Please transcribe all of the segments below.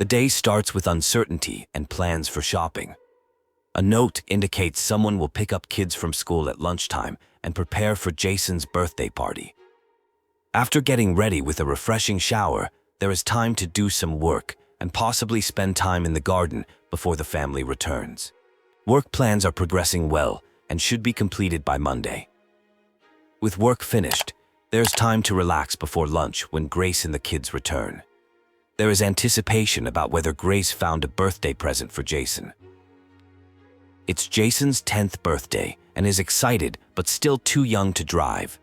The day starts with uncertainty and plans for shopping. A note indicates someone will pick up kids from school at lunchtime and prepare for Jason's birthday party. After getting ready with a refreshing shower, there is time to do some work and possibly spend time in the garden before the family returns. Work plans are progressing well and should be completed by Monday. With work finished, there's time to relax before lunch when Grace and the kids return. There is anticipation about whether Grace found a birthday present for Jason. It's Jason's 10th birthday and is excited but still too young to drive.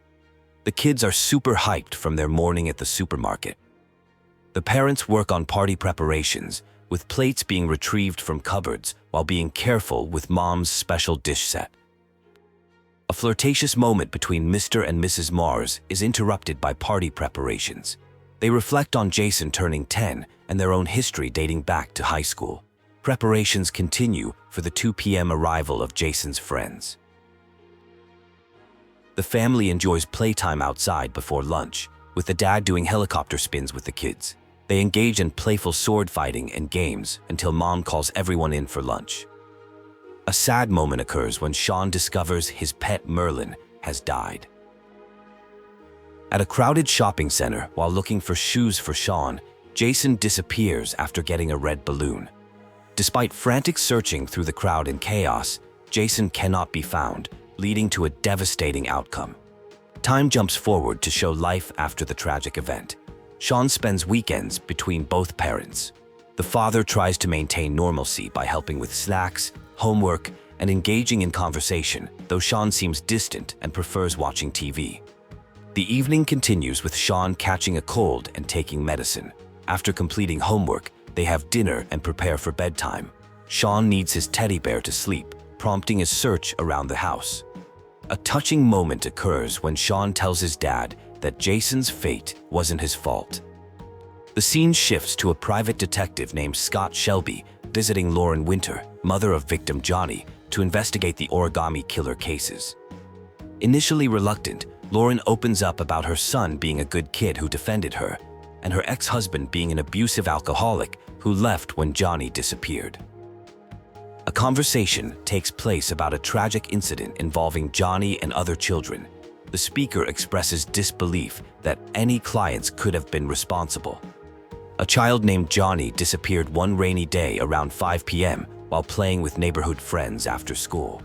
The kids are super hyped from their morning at the supermarket. The parents work on party preparations, with plates being retrieved from cupboards while being careful with Mom's special dish set. A flirtatious moment between Mr. and Mrs. Marr is interrupted by party preparations. They reflect on Jason turning 10 and their own history dating back to high school. Preparations continue for the 2 p.m. arrival of Jason's friends. The family enjoys playtime outside before lunch, with the dad doing helicopter spins with the kids. They engage in playful sword fighting and games until Mom calls everyone in for lunch. A sad moment occurs when Shaun discovers his pet Merlin has died. At a crowded shopping center while looking for shoes for Shaun, Jason disappears after getting a red balloon. Despite frantic searching through the crowd and chaos, Jason cannot be found, leading to a devastating outcome. Time jumps forward to show life after the tragic event. Shaun spends weekends between both parents. The father tries to maintain normalcy by helping with snacks, homework, and engaging in conversation, though Shaun seems distant and prefers watching TV. The evening continues with Shaun catching a cold and taking medicine. After completing homework, they have dinner and prepare for bedtime. Shaun needs his teddy bear to sleep, prompting a search around the house. A touching moment occurs when Shaun tells his dad that Jason's fate wasn't his fault. The scene shifts to a private detective named Scott Shelby visiting Lauren Winter, mother of victim Johnny, to investigate the Origami Killer cases. Initially reluctant, Lauren opens up about her son being a good kid who defended her, and her ex-husband being an abusive alcoholic who left when Johnny disappeared. A conversation takes place about a tragic incident involving Johnny and other children. The speaker expresses disbelief that any clients could have been responsible. A child named Johnny disappeared one rainy day around 5 p.m. while playing with neighborhood friends after school.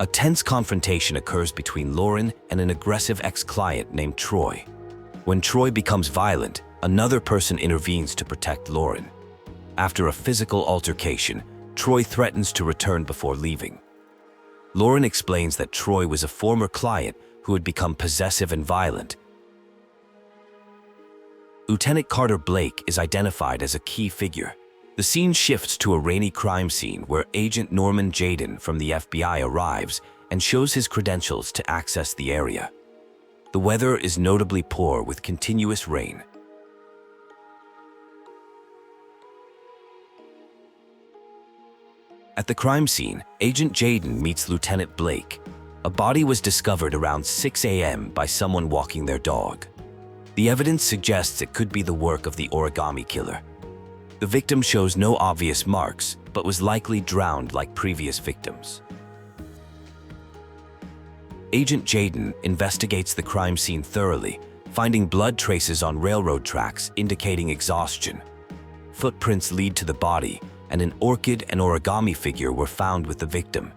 A tense confrontation occurs between Lauren and an aggressive ex-client named Troy. When Troy becomes violent, another person intervenes to protect Lauren. After a physical altercation, Troy threatens to return before leaving. Lauren explains that Troy was a former client who had become possessive and violent. Lieutenant Carter Blake is identified as a key figure. The scene shifts to a rainy crime scene where Agent Norman Jayden from the FBI arrives and shows his credentials to access the area. The weather is notably poor with continuous rain. At the crime scene, Agent Jayden meets Lieutenant Blake. A body was discovered around 6 a.m. by someone walking their dog. The evidence suggests it could be the work of the Origami Killer. The victim shows no obvious marks, but was likely drowned like previous victims. Agent Jayden investigates the crime scene thoroughly, finding blood traces on railroad tracks indicating exhaustion. Footprints lead to the body, and an orchid and origami figure were found with the victim.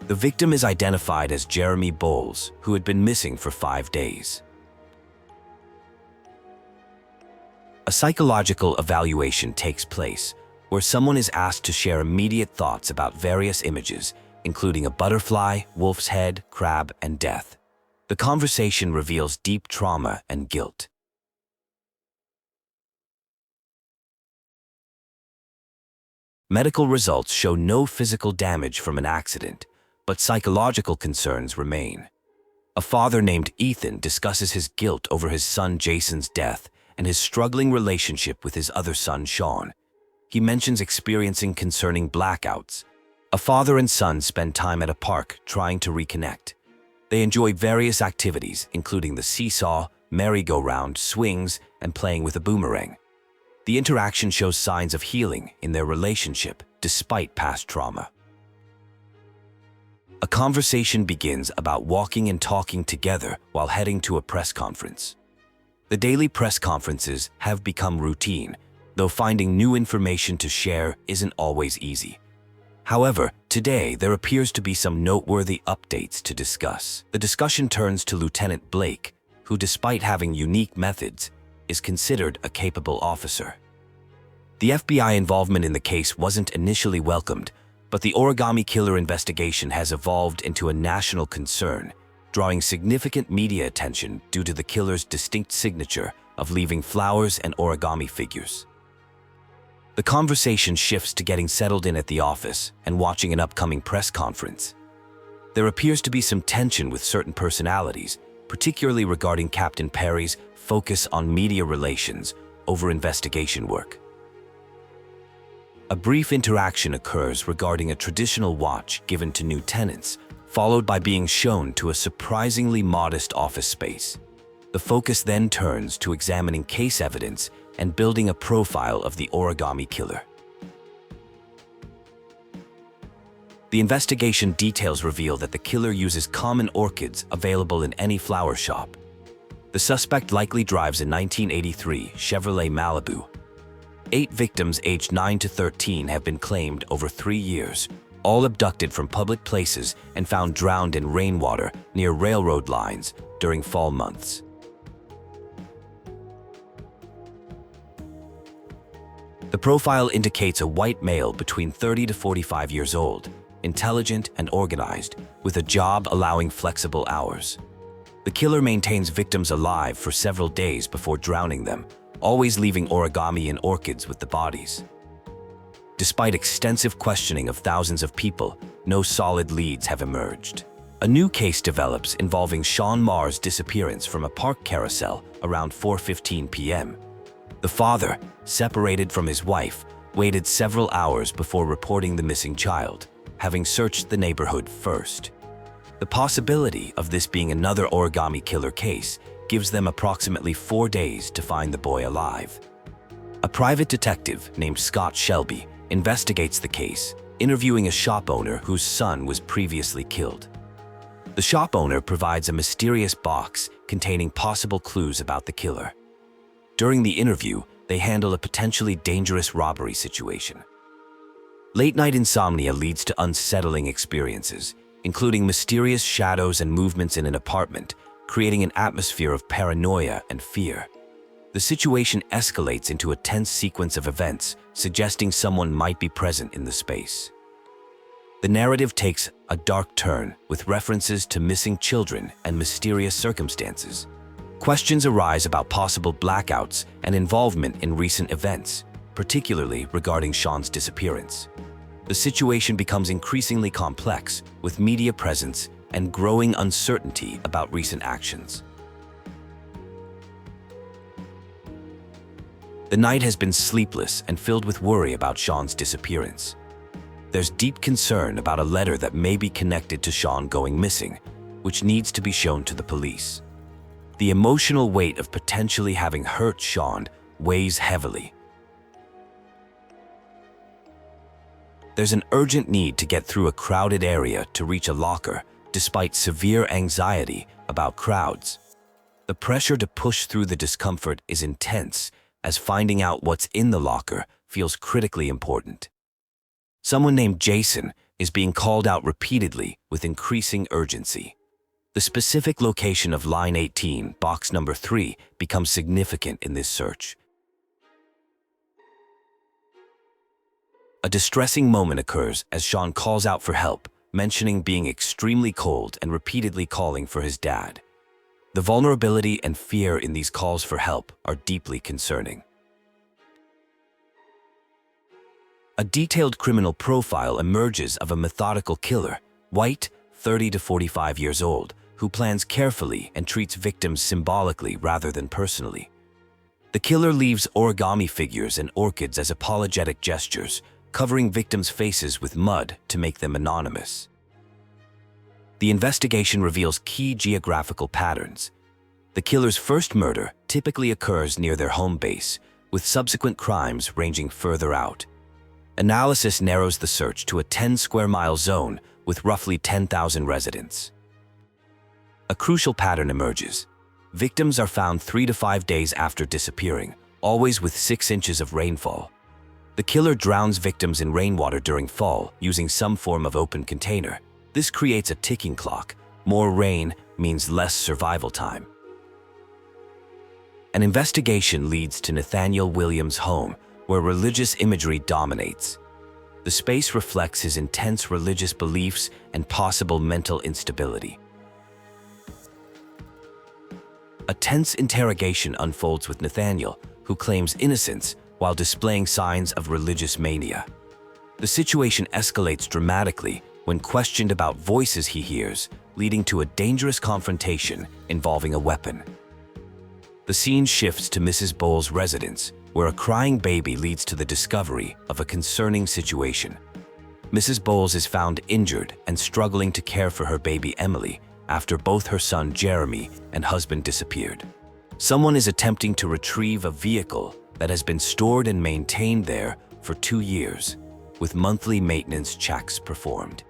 The victim is identified as Jeremy Bowles, who had been missing for 5 days. A psychological evaluation takes place, where someone is asked to share immediate thoughts about various images, including a butterfly, wolf's head, crab, and death. The conversation reveals deep trauma and guilt. Medical results show no physical damage from an accident, but psychological concerns remain. A father named Ethan discusses his guilt over his son Jason's death and his struggling relationship with his other son Shaun. He mentions experiencing concerning blackouts. A father and son spend time at a park trying to reconnect. They enjoy various activities, including the seesaw, merry-go-round, swings, and playing with a boomerang. The interaction shows signs of healing in their relationship despite past trauma. A conversation begins about walking and talking together while heading to a press conference. The daily press conferences have become routine, though finding new information to share isn't always easy. However, today there appears to be some noteworthy updates to discuss. The discussion turns to Lieutenant Blake, who, despite having unique methods, is considered a capable officer. The FBI involvement in the case wasn't initially welcomed, but the Origami Killer investigation has evolved into a national concern, drawing significant media attention due to the killer's distinct signature of leaving flowers and origami figures. The conversation shifts to getting settled in at the office and watching an upcoming press conference. There appears to be some tension with certain personalities, particularly regarding Captain Perry's focus on media relations over investigation work. A brief interaction occurs regarding a traditional watch given to new tenants, followed by being shown to a surprisingly modest office space. The focus then turns to examining case evidence and building a profile of the Origami Killer. The investigation details reveal that the killer uses common orchids available in any flower shop. The suspect likely drives a 1983 Chevrolet Malibu. 8 victims aged 9 to 13 have been claimed over 3 years, all abducted from public places and found drowned in rainwater near railroad lines during fall months. The profile indicates a white male between 30 to 45 years old, intelligent and organized, with a job allowing flexible hours. The killer maintains victims alive for several days before drowning them, always leaving origami and orchids with the bodies. Despite extensive questioning of thousands of people, no solid leads have emerged. A new case develops involving Shaun Marr's disappearance from a park carousel around 4:15 p.m. The father, separated from his wife, waited several hours before reporting the missing child, having searched the neighborhood first. The possibility of this being another Origami Killer case gives them approximately 4 days to find the boy alive. A private detective named Scott Shelby investigates the case, interviewing a shop owner whose son was previously killed. The shop owner provides a mysterious box containing possible clues about the killer. During the interview, they handle a potentially dangerous robbery situation. Late-night insomnia leads to unsettling experiences, including mysterious shadows and movements in an apartment, creating an atmosphere of paranoia and fear. The situation escalates into a tense sequence of events, suggesting someone might be present in the space. The narrative takes a dark turn with references to missing children and mysterious circumstances. Questions arise about possible blackouts and involvement in recent events, particularly regarding Shaun's disappearance. The situation becomes increasingly complex, with media presence and growing uncertainty about recent actions. The night has been sleepless and filled with worry about Shaun's disappearance. There's deep concern about a letter that may be connected to Shaun going missing, which needs to be shown to the police. The emotional weight of potentially having hurt Shaun weighs heavily. There's an urgent need to get through a crowded area to reach a locker, despite severe anxiety about crowds. The pressure to push through the discomfort is intense, as finding out what's in the locker feels critically important. Someone named Jason is being called out repeatedly with increasing urgency. The specific location of line 18, box number 3, becomes significant in this search. A distressing moment occurs as Shaun calls out for help, mentioning being extremely cold and repeatedly calling for his dad. The vulnerability and fear in these calls for help are deeply concerning. A detailed criminal profile emerges of a methodical killer, white, 30 to 45 years old, who plans carefully and treats victims symbolically rather than personally. The killer leaves origami figures and orchids as apologetic gestures, covering victims' faces with mud to make them anonymous. The investigation reveals key geographical patterns. The killer's first murder typically occurs near their home base, with subsequent crimes ranging further out. Analysis narrows the search to a 10-square-mile zone with roughly 10,000 residents. A crucial pattern emerges. Victims are found 3 to 5 days after disappearing, always with 6 inches of rainfall. The killer drowns victims in rainwater during fall using some form of open container. This creates a ticking clock. More rain means less survival time. An investigation leads to Nathaniel Williams' home, where religious imagery dominates. The space reflects his intense religious beliefs and possible mental instability. A tense interrogation unfolds with Nathaniel, who claims innocence while displaying signs of religious mania. The situation escalates dramatically when questioned about voices he hears, leading to a dangerous confrontation involving a weapon. The scene shifts to Mrs. Bowles' residence, where a crying baby leads to the discovery of a concerning situation. Mrs. Bowles is found injured and struggling to care for her baby Emily after both her son Jeremy and husband disappeared. Someone is attempting to retrieve a vehicle that has been stored and maintained there for 2 years, with monthly maintenance checks performed.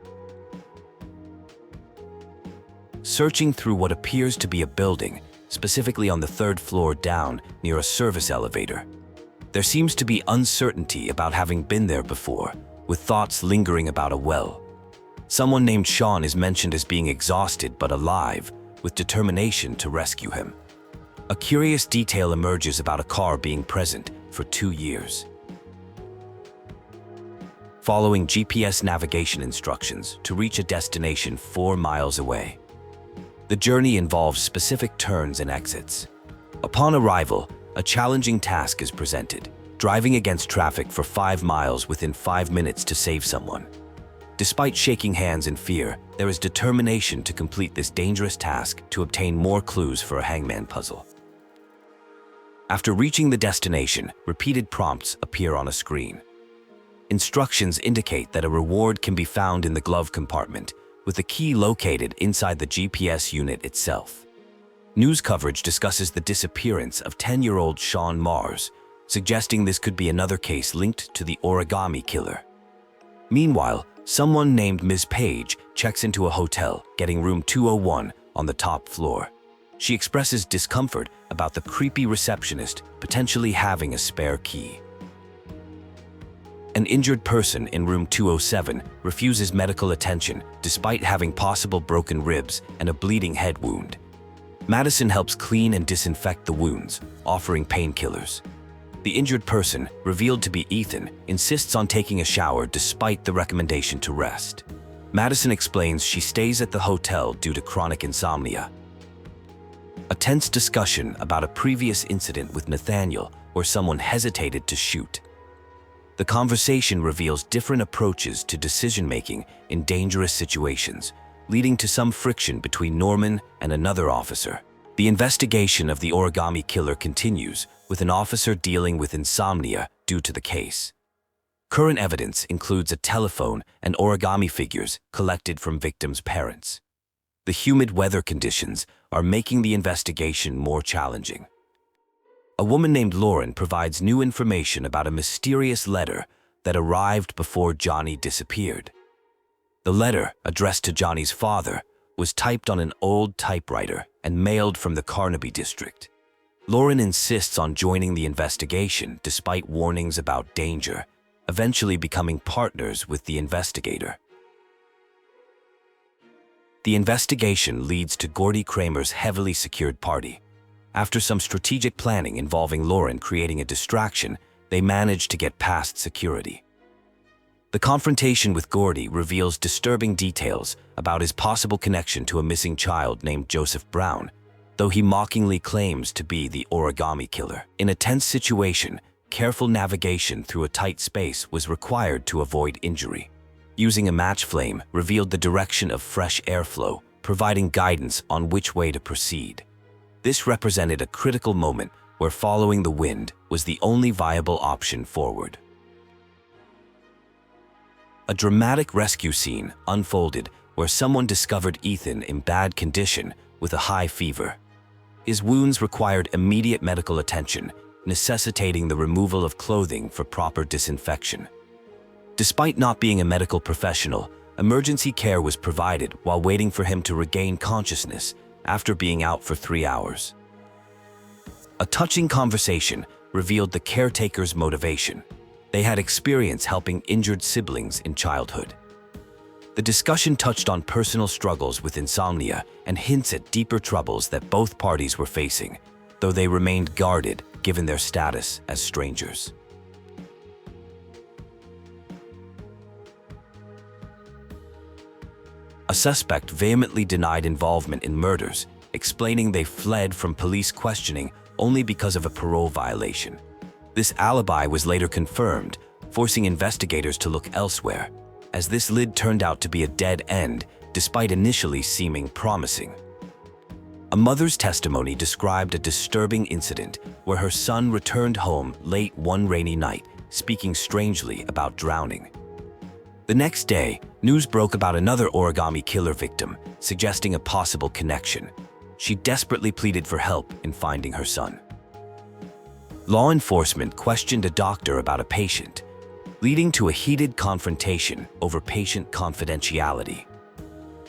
Searching through what appears to be a building, specifically on the 3rd floor down near a service elevator, there seems to be uncertainty about having been there before, with thoughts lingering about a well. Someone named Shaun is mentioned as being exhausted but alive, with determination to rescue him. A curious detail emerges about a car being present for 2 years. Following GPS navigation instructions to reach a destination 4 miles away. The journey involves specific turns and exits. Upon arrival, a challenging task is presented, driving against traffic for 5 miles within 5 minutes to save someone. Despite shaking hands in fear, there is determination to complete this dangerous task to obtain more clues for a hangman puzzle. After reaching the destination, repeated prompts appear on a screen. Instructions indicate that a reward can be found in the glove compartment, with the key located inside the GPS unit itself. News coverage discusses the disappearance of 10-year-old Shaun Marr, suggesting this could be another case linked to the Origami Killer. Meanwhile, someone named Ms. Page checks into a hotel, getting room 201 on the top floor. She expresses discomfort about the creepy receptionist potentially having a spare key. An injured person in room 207 refuses medical attention despite having possible broken ribs and a bleeding head wound. Madison helps clean and disinfect the wounds, offering painkillers. The injured person, revealed to be Ethan, insists on taking a shower despite the recommendation to rest. Madison explains she stays at the hotel due to chronic insomnia. A tense discussion about a previous incident with Nathaniel where someone hesitated to shoot. The conversation reveals different approaches to decision-making in dangerous situations, leading to some friction between Norman and another officer. The investigation of the Origami Killer continues, with an officer dealing with insomnia due to the case. Current evidence includes a telephone and origami figures collected from victims' parents. The humid weather conditions are making the investigation more challenging. A woman named Lauren provides new information about a mysterious letter that arrived before Johnny disappeared. The letter, addressed to Johnny's father, was typed on an old typewriter and mailed from the Carnaby district. Lauren insists on joining the investigation despite warnings about danger, eventually becoming partners with the investigator. The investigation leads to Gordy Kramer's heavily secured party. After some strategic planning involving Lauren creating a distraction, they manage to get past security. The confrontation with Gordy reveals disturbing details about his possible connection to a missing child named Joseph Brown, though he mockingly claims to be the Origami Killer. In a tense situation, careful navigation through a tight space was required to avoid injury. Using a match flame revealed the direction of fresh airflow, providing guidance on which way to proceed. This represented a critical moment where following the wind was the only viable option forward. A dramatic rescue scene unfolded where someone discovered Ethan in bad condition with a high fever. His wounds required immediate medical attention, necessitating the removal of clothing for proper disinfection. Despite not being a medical professional, emergency care was provided while waiting for him to regain consciousness after being out for 3 hours. A touching conversation revealed the caretaker's motivation. They had experience helping injured siblings in childhood. The discussion touched on personal struggles with insomnia and hints at deeper troubles that both parties were facing, though they remained guarded given their status as strangers. A suspect vehemently denied involvement in murders, explaining they fled from police questioning only because of a parole violation. This alibi was later confirmed, forcing investigators to look elsewhere, as this lead turned out to be a dead end despite initially seeming promising. A mother's testimony described a disturbing incident where her son returned home late one rainy night, speaking strangely about drowning. The next day, news broke about another Origami Killer victim, suggesting a possible connection. She desperately pleaded for help in finding her son. Law enforcement questioned a doctor about a patient, leading to a heated confrontation over patient confidentiality.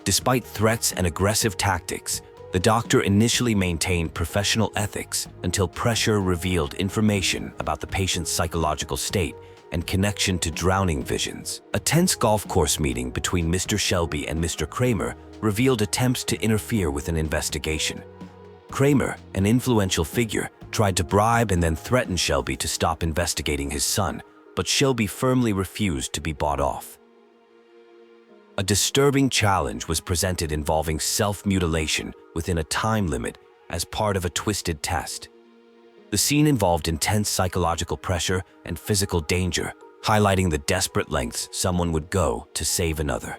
Despite threats and aggressive tactics, the doctor initially maintained professional ethics until pressure revealed information about the patient's psychological state and connection to drowning visions. A tense golf course meeting between Mr. Shelby and Mr. Kramer revealed attempts to interfere with an investigation. Kramer, an influential figure, tried to bribe and then threaten Shelby to stop investigating his son, but Shelby firmly refused to be bought off. A disturbing challenge was presented involving self-mutilation within a time limit as part of a twisted test. The scene involved intense psychological pressure and physical danger, highlighting the desperate lengths someone would go to save another.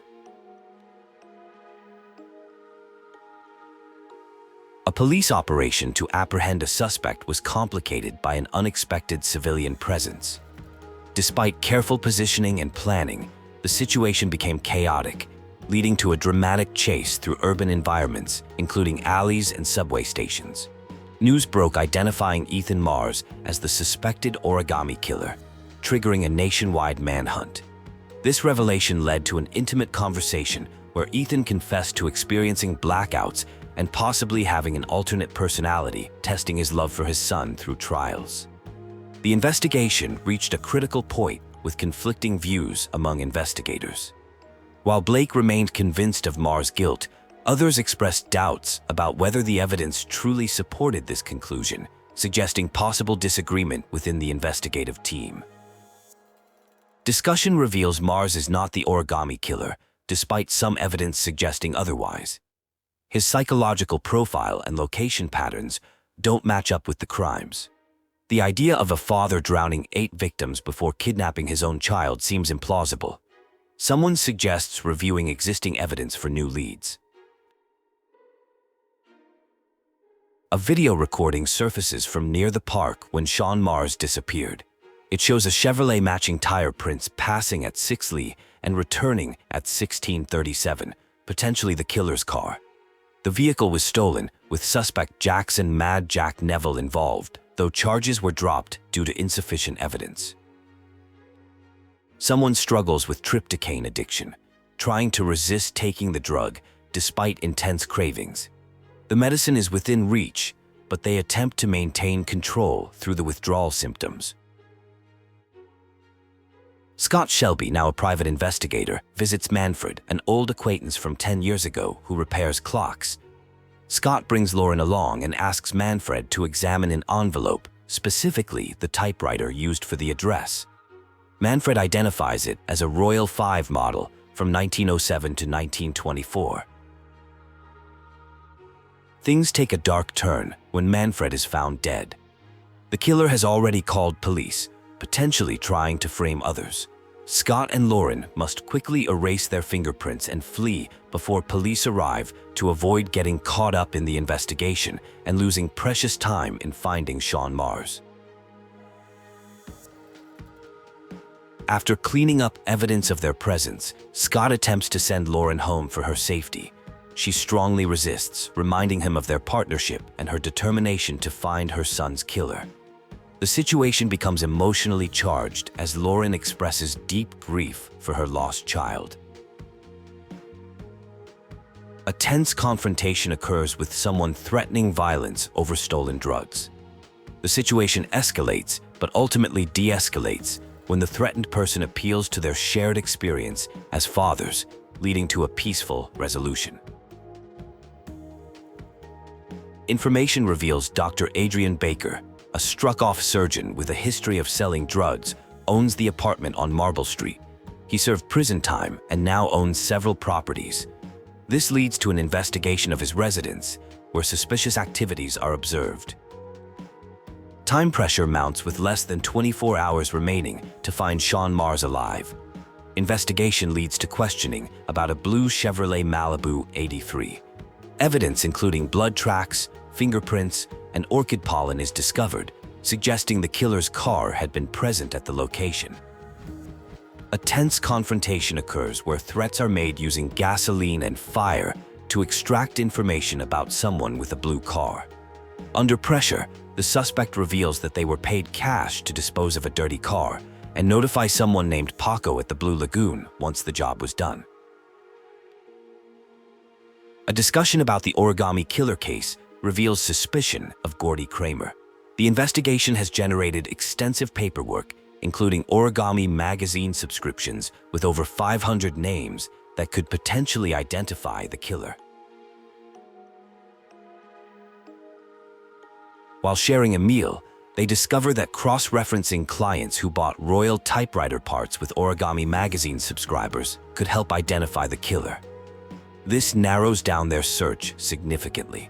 A police operation to apprehend a suspect was complicated by an unexpected civilian presence. Despite careful positioning and planning, the situation became chaotic, leading to a dramatic chase through urban environments, including alleys and subway stations. News broke identifying Ethan Marr as the suspected Origami Killer, triggering a nationwide manhunt. This revelation led to an intimate conversation where Ethan confessed to experiencing blackouts and possibly having an alternate personality, testing his love for his son through trials. The investigation reached a critical point with conflicting views among investigators. While Blake remained convinced of Marr's guilt, others expressed doubts about whether the evidence truly supported this conclusion, suggesting possible disagreement within the investigative team. Discussion reveals Marr is not the Origami Killer, despite some evidence suggesting otherwise. His psychological profile and location patterns don't match up with the crimes. The idea of a father drowning 8 victims before kidnapping his own child seems implausible. Someone suggests reviewing existing evidence for new leads. A video recording surfaces from near the park when Shaun Marr disappeared. It shows a Chevrolet matching tire prints passing at 6 Lee and returning at 1637, potentially the killer's car. The vehicle was stolen, with suspect Jackson Mad Jack Neville involved, though charges were dropped due to insufficient evidence. Someone struggles with Triptocaine addiction, trying to resist taking the drug despite intense cravings. The medicine is within reach, but they attempt to maintain control through the withdrawal symptoms. Scott Shelby, now a private investigator, visits Manfred, an old acquaintance from 10 years ago who repairs clocks. Scott brings Lauren along and asks Manfred to examine an envelope, specifically the typewriter used for the address. Manfred identifies it as a Royal 5 model from 1907 to 1924. Things take a dark turn when Manfred is found dead. The killer has already called police, potentially trying to frame others. Scott and Lauren must quickly erase their fingerprints and flee before police arrive to avoid getting caught up in the investigation and losing precious time in finding Shaun Marr. After cleaning up evidence of their presence, Scott attempts to send Lauren home for her safety. She strongly resists, reminding him of their partnership and her determination to find her son's killer. The situation becomes emotionally charged as Lauren expresses deep grief for her lost child. A tense confrontation occurs with someone threatening violence over stolen drugs. The situation escalates, but ultimately de-escalates when the threatened person appeals to their shared experience as fathers, leading to a peaceful resolution. Information reveals Dr. Adrian Baker, a struck-off surgeon with a history of selling drugs, owns the apartment on Marble Street. He served prison time and now owns several properties. This leads to an investigation of his residence, where suspicious activities are observed. Time pressure mounts with less than 24 hours remaining to find Shaun Marrs alive. Investigation leads to questioning about a blue Chevrolet Malibu 83. Evidence including blood tracks, fingerprints, and orchid pollen is discovered, suggesting the killer's car had been present at the location. A tense confrontation occurs where threats are made using gasoline and fire to extract information about someone with a blue car. Under pressure, the suspect reveals that they were paid cash to dispose of a dirty car and notify someone named Paco at the Blue Lagoon once the job was done. A discussion about the Origami Killer case reveals suspicion of Gordy Kramer. The investigation has generated extensive paperwork, including Origami magazine subscriptions with over 500 names that could potentially identify the killer. While sharing a meal, they discover that cross-referencing clients who bought Royal typewriter parts with Origami magazine subscribers could help identify the killer. This narrows down their search significantly.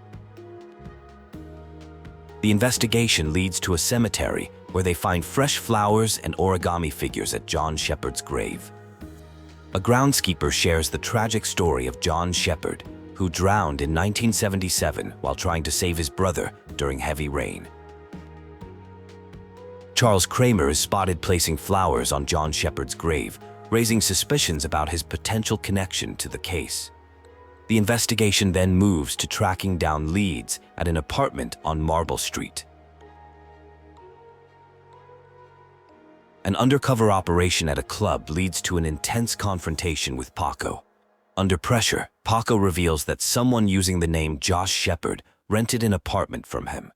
The investigation leads to a cemetery where they find fresh flowers and origami figures at John Shepard's grave. A groundskeeper shares the tragic story of John Shepard, who drowned in 1977 while trying to save his brother during heavy rain. Charles Kramer is spotted placing flowers on John Shepard's grave, raising suspicions about his potential connection to the case. The investigation then moves to tracking down leads at an apartment on Marble Street. An undercover operation at a club leads to an intense confrontation with Paco. Under pressure, Paco reveals that someone using the name Josh Shepard rented an apartment from him.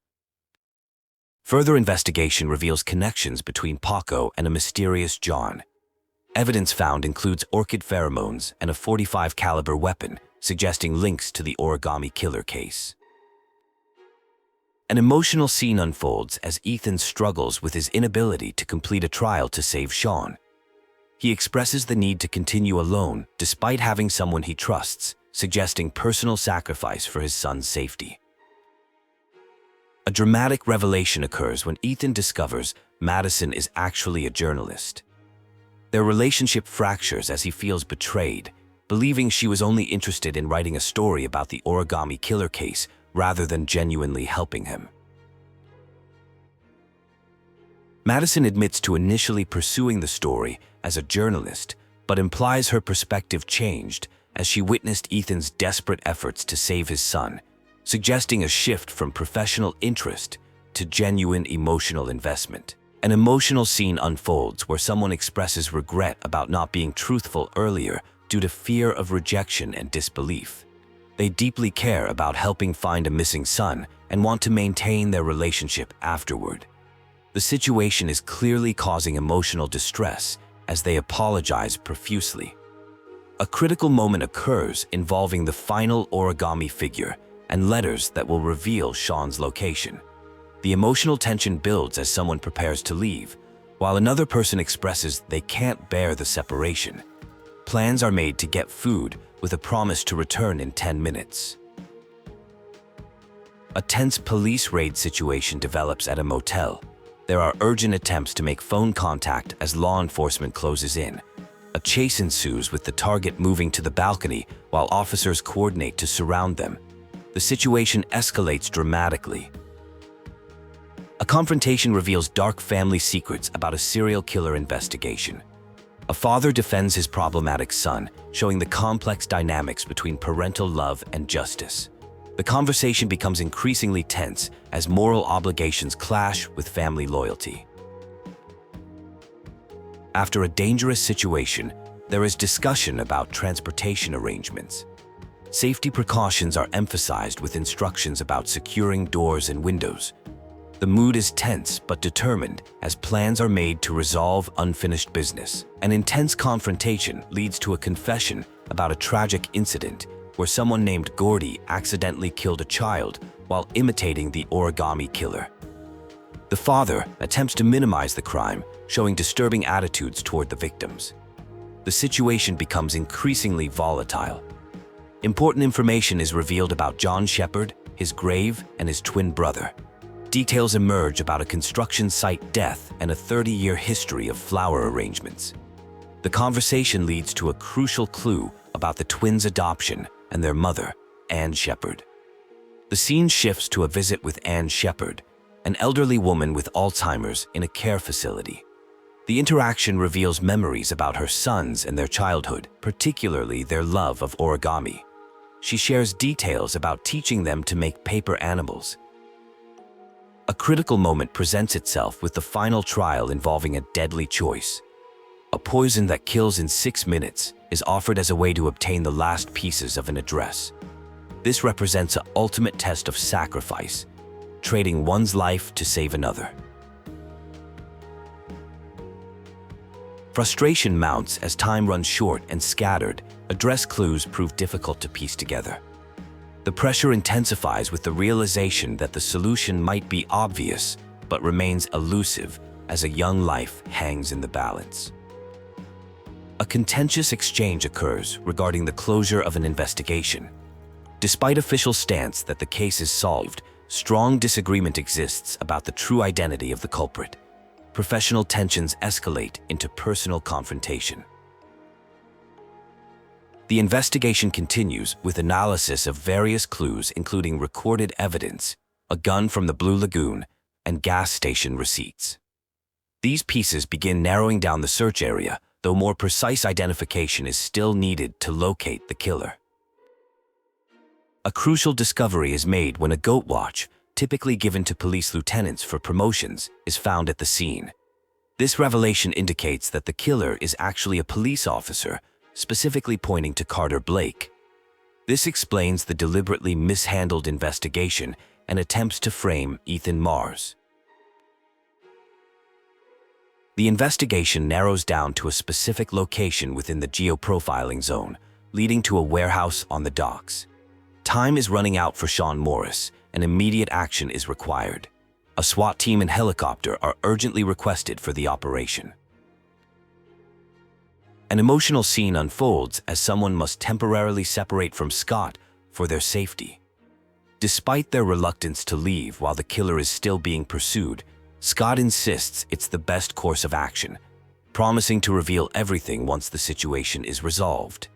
Further investigation reveals connections between Paco and a mysterious John. Evidence found includes orchid pheromones and a .45 caliber weapon, suggesting links to the Origami Killer case. An emotional scene unfolds as Ethan struggles with his inability to complete a trial to save Shaun. He expresses the need to continue alone despite having someone he trusts, suggesting personal sacrifice for his son's safety. A dramatic revelation occurs when Ethan discovers Madison is actually a journalist. Their relationship fractures as he feels betrayed, believing she was only interested in writing a story about the Origami Killer case rather than genuinely helping him. Madison admits to initially pursuing the story as a journalist, but implies her perspective changed as she witnessed Ethan's desperate efforts to save his son, suggesting a shift from professional interest to genuine emotional investment. An emotional scene unfolds where someone expresses regret about not being truthful earlier due to fear of rejection and disbelief. They deeply care about helping find a missing son and want to maintain their relationship afterward. The situation is clearly causing emotional distress as they apologize profusely. A critical moment occurs involving the final origami figure and letters that will reveal Shaun's location. The emotional tension builds as someone prepares to leave, while another person expresses they can't bear the separation. Plans are made to get food with a promise to return in 10 minutes. A tense police raid situation develops at a motel. There are urgent attempts to make phone contact as law enforcement closes in. A chase ensues with the target moving to the balcony while officers coordinate to surround them. The situation escalates dramatically. A confrontation reveals dark family secrets about a serial killer investigation. A father defends his problematic son, showing the complex dynamics between parental love and justice. The conversation becomes increasingly tense as moral obligations clash with family loyalty. After a dangerous situation, there is discussion about transportation arrangements. Safety precautions are emphasized with instructions about securing doors and windows. The mood is tense but determined as plans are made to resolve unfinished business. An intense confrontation leads to a confession about a tragic incident where someone named Gordy accidentally killed a child while imitating the Origami Killer. The father attempts to minimize the crime, showing disturbing attitudes toward the victims. The situation becomes increasingly volatile. Important information is revealed about John Shepherd, his grave, and his twin brother. Details emerge about a construction site death and a 30-year history of flower arrangements. The conversation leads to a crucial clue about the twins' adoption and their mother, Ann Shepherd. The scene shifts to a visit with Ann Shepherd, an elderly woman with Alzheimer's in a care facility. The interaction reveals memories about her sons and their childhood, particularly their love of origami. She shares details about teaching them to make paper animals. A critical moment presents itself with the final trial involving a deadly choice. A poison that kills in 6 minutes is offered as a way to obtain the last pieces of an address. This represents an ultimate test of sacrifice, trading one's life to save another. Frustration mounts as time runs short and scattered address clues prove difficult to piece together. The pressure intensifies with the realization that the solution might be obvious but remains elusive as a young life hangs in the balance. A contentious exchange occurs regarding the closure of an investigation. Despite official stance that the case is solved, strong disagreement exists about the true identity of the culprit. Professional tensions escalate into personal confrontation. The investigation continues with analysis of various clues including recorded evidence, a gun from the Blue Lagoon, and gas station receipts. These pieces begin narrowing down the search area, though more precise identification is still needed to locate the killer. A crucial discovery is made when a goat watch, typically given to police lieutenants for promotions, is found at the scene. This revelation indicates that the killer is actually a police officer, specifically pointing to Carter Blake. This explains the deliberately mishandled investigation and attempts to frame Ethan Marrs. The investigation narrows down to a specific location within the geoprofiling zone, leading to a warehouse on the docks. Time is running out for Shaun Morris, and immediate action is required. A SWAT team and helicopter are urgently requested for the operation. An emotional scene unfolds as someone must temporarily separate from Scott for their safety. Despite their reluctance to leave while the killer is still being pursued, Scott insists it's the best course of action, promising to reveal everything once the situation is resolved.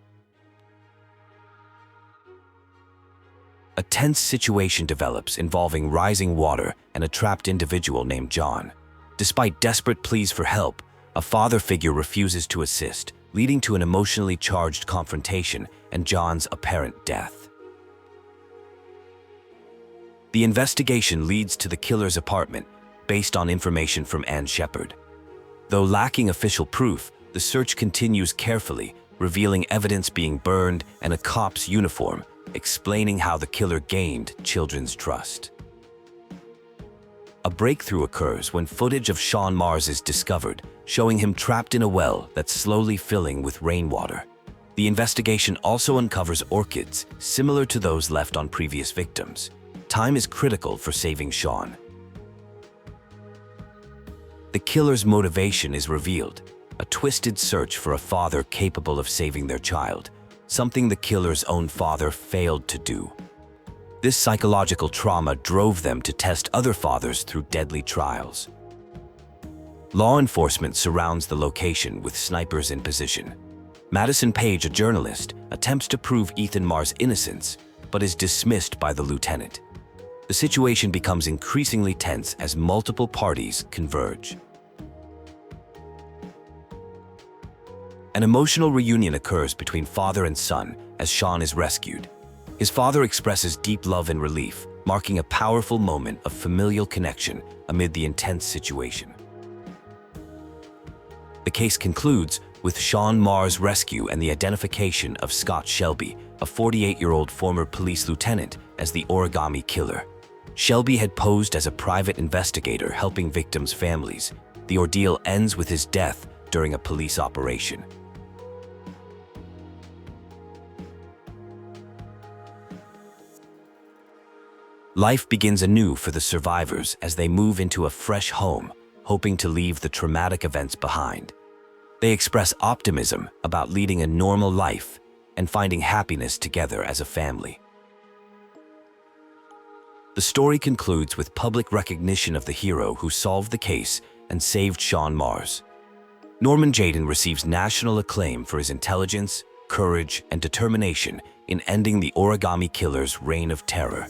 A tense situation develops involving rising water and a trapped individual named John. Despite desperate pleas for help, a father figure refuses to assist, leading to an emotionally charged confrontation and John's apparent death. The investigation leads to the killer's apartment, based on information from Ann Shepherd. Though lacking official proof, the search continues carefully, revealing evidence being burned and a cop's uniform, explaining how the killer gained children's trust. A breakthrough occurs when footage of Shaun Marrs is discovered, showing him trapped in a well that's slowly filling with rainwater. The investigation also uncovers orchids, similar to those left on previous victims. Time is critical for saving Shaun. The killer's motivation is revealed, a twisted search for a father capable of saving their child, something the killer's own father failed to do. This psychological trauma drove them to test other fathers through deadly trials. Law enforcement surrounds the location with snipers in position. Madison Page, a journalist, attempts to prove Ethan Marr's innocence, but is dismissed by the lieutenant. The situation becomes increasingly tense as multiple parties converge. An emotional reunion occurs between father and son as Shaun is rescued. His father expresses deep love and relief, marking a powerful moment of familial connection amid the intense situation. The case concludes with Shaun Marr's rescue and the identification of Scott Shelby, a 48-year-old former police lieutenant, as the Origami Killer. Shelby had posed as a private investigator helping victims' families. The ordeal ends with his death during a police operation. Life begins anew for the survivors as they move into a fresh home, hoping to leave the traumatic events behind. They express optimism about leading a normal life and finding happiness together as a family. The story concludes with public recognition of the hero who solved the case and saved Shaun Marr's. Norman Jayden receives national acclaim for his intelligence, courage, and determination in ending the Origami Killer's reign of terror.